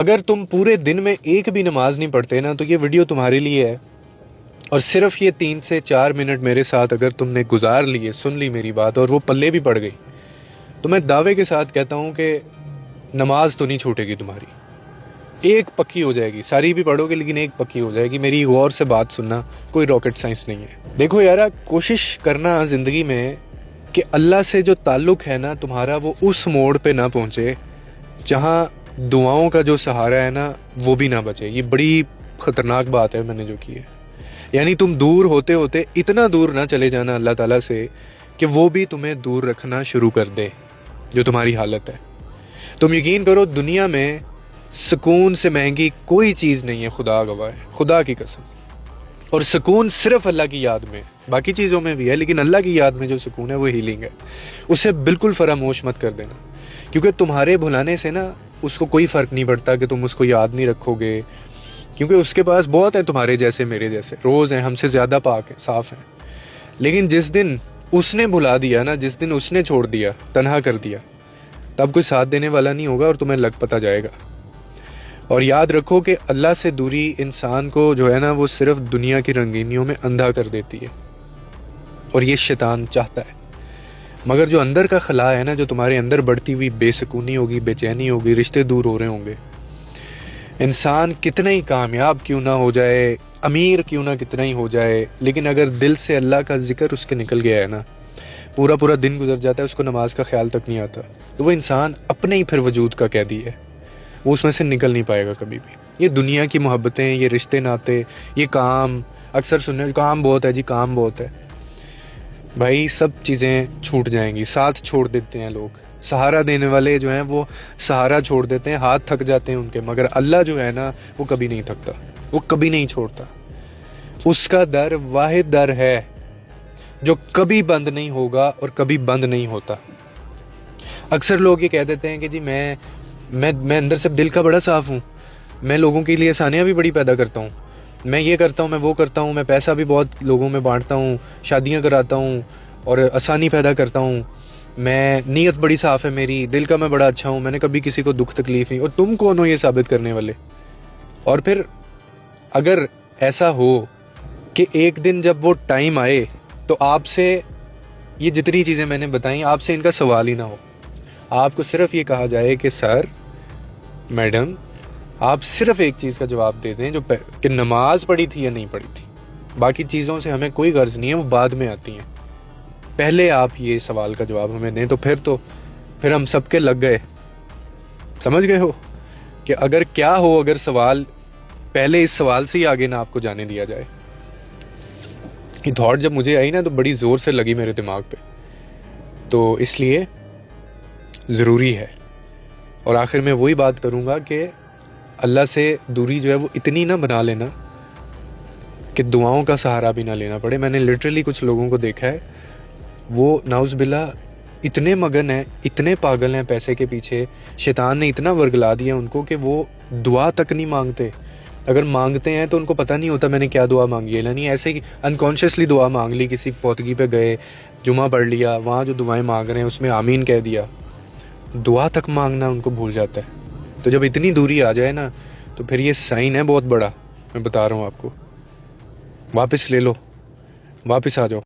اگر تم پورے دن میں ایک بھی نماز نہیں پڑھتے نا تو یہ ویڈیو تمہارے لیے ہے. اور صرف یہ 3 سے 4 منٹ میرے ساتھ اگر تم نے گزار لیے، سن لی میری بات اور وہ پلے بھی پڑ گئی، تو میں دعوے کے ساتھ کہتا ہوں کہ نماز تو نہیں چھوٹے گی تمہاری. ایک پکی ہو جائے گی، ساری بھی پڑھو گے لیکن ایک پکی ہو جائے گی. میری غور سے بات سننا، کوئی راکٹ سائنس نہیں ہے. دیکھو یارا، کوشش کرنا زندگی میں کہ اللہ سے جو تعلق ہے نا تمہارا، وہ اس موڑ پہ نہ پہنچے جہاں دعاؤں کا جو سہارا ہے نا وہ بھی نہ بچے. یہ بڑی خطرناک بات ہے میں نے جو کی ہے. یعنی تم دور ہوتے ہوتے اتنا دور نہ چلے جانا اللہ تعالیٰ سے کہ وہ بھی تمہیں دور رکھنا شروع کر دے جو تمہاری حالت ہے. تم یقین کرو، دنیا میں سکون سے مہنگی کوئی چیز نہیں ہے، خدا گواہ ہے، خدا کی قسم. اور سکون صرف اللہ کی یاد میں، باقی چیزوں میں بھی ہے لیکن اللہ کی یاد میں جو سکون ہے وہ ہیلنگ ہے. اسے بالکل فراموش مت کر دینا، کیونکہ تمہارے بھلانے سے نا اس کو کوئی فرق نہیں پڑتا کہ تم اس کو یاد نہیں رکھو گے، کیونکہ اس کے پاس بہت ہیں تمہارے جیسے، میرے جیسے، روز ہیں، ہم سے زیادہ پاک ہیں، صاف ہیں. لیکن جس دن اس نے بھلا دیا نا، جس دن اس نے چھوڑ دیا، تنہا کر دیا، تب کوئی ساتھ دینے والا نہیں ہوگا اور تمہیں لگ پتہ جائے گا. اور یاد رکھو کہ اللہ سے دوری انسان کو جو ہے نا وہ صرف دنیا کی رنگینیوں میں اندھا کر دیتی ہے، اور یہ شیطان چاہتا ہے. مگر جو اندر کا خلا ہے نا، جو تمہارے اندر بڑھتی ہوئی بے سکونی ہوگی، بے چینی ہوگی، رشتے دور ہو رہے ہوں گے، انسان کتنا ہی کامیاب کیوں نہ ہو جائے، امیر کیوں نہ کتنا ہی ہو جائے، لیکن اگر دل سے اللہ کا ذکر اس کے نکل گیا ہے نا، پورا پورا دن گزر جاتا ہے، اس کو نماز کا خیال تک نہیں آتا، تو وہ انسان اپنے ہی پھر وجود کا قیدی ہے. وہ اس میں سے نکل نہیں پائے گا کبھی بھی. یہ دنیا کی محبتیں، یہ رشتے ناتے، یہ کام، اکثر سننے کام بہت ہے جی، کام بہت ہے. بھائی سب چیزیں چھوٹ جائیں گی، ساتھ چھوڑ دیتے ہیں لوگ، سہارا دینے والے جو ہیں وہ سہارا چھوڑ دیتے ہیں، ہاتھ تھک جاتے ہیں ان کے، مگر اللہ جو ہے نا وہ کبھی نہیں تھکتا، وہ کبھی نہیں چھوڑتا. اس کا در واحد در ہے جو کبھی بند نہیں ہوگا اور کبھی بند نہیں ہوتا. اکثر لوگ یہ کہہ دیتے ہیں کہ جی میں اندر سے دل کا بڑا صاف ہوں، میں لوگوں کے لیے آسانیاں بھی بڑی پیدا کرتا ہوں، میں یہ کرتا ہوں، میں وہ کرتا ہوں، میں پیسہ بھی بہت لوگوں میں بانٹتا ہوں، شادیاں کراتا ہوں اور آسانی پیدا کرتا ہوں، میں نیت بڑی صاف ہے میری، دل کا میں بڑا اچھا ہوں، میں نے کبھی کسی کو دکھ تکلیف نہیں. اور تم کون ہو یہ ثابت کرنے والے؟ اور پھر اگر ایسا ہو کہ ایک دن جب وہ ٹائم آئے تو آپ سے یہ جتنی چیزیں میں نے بتائیں، آپ سے ان کا سوال ہی نہ ہو، آپ کو صرف یہ کہا جائے کہ سر، میڈم، آپ صرف ایک چیز کا جواب دے دیں جو کہ نماز پڑھی تھی یا نہیں پڑھی تھی. باقی چیزوں سے ہمیں کوئی غرض نہیں ہے، وہ بعد میں آتی ہیں. پہلے آپ یہ سوال کا جواب ہمیں دیں، تو پھر ہم سب کے لگ گئے. سمجھ گئے ہو کہ اگر کیا ہو، اگر سوال پہلے اس سوال سے ہی آگے نہ آپ کو جانے دیا جائے. یہ تھاٹ جب مجھے آئی نا تو بڑی زور سے لگی میرے دماغ پہ، تو اس لیے ضروری ہے. اور آخر میں وہی بات کروں گا کہ اللہ سے دوری جو ہے وہ اتنی نہ بنا لینا کہ دعاؤں کا سہارا بھی نہ لینا پڑے. میں نے لٹرلی کچھ لوگوں کو دیکھا ہے، وہ نعوذ باللہ اتنے مگن ہیں، اتنے پاگل ہیں پیسے کے پیچھے، شیطان نے اتنا ورگلا دیا ان کو کہ وہ دعا تک نہیں مانگتے. اگر مانگتے ہیں تو ان کو پتہ نہیں ہوتا میں نے کیا دعا مانگی ہے. یعنی ایسے ہی انکانشیسلی دعا مانگ لی، کسی فوتگی پہ گئے، جمعہ پڑھ لیا، وہاں جو دعائیں مانگ رہے ہیں اس میں آمین کہہ دیا، دعا تک مانگنا ان کو بھول جاتا ہے. تو جب اتنی دوری آ جائے نا تو پھر یہ سائن ہے بہت بڑا، میں بتا رہا ہوں آپ کو. واپس لے لو، واپس آ جاؤ.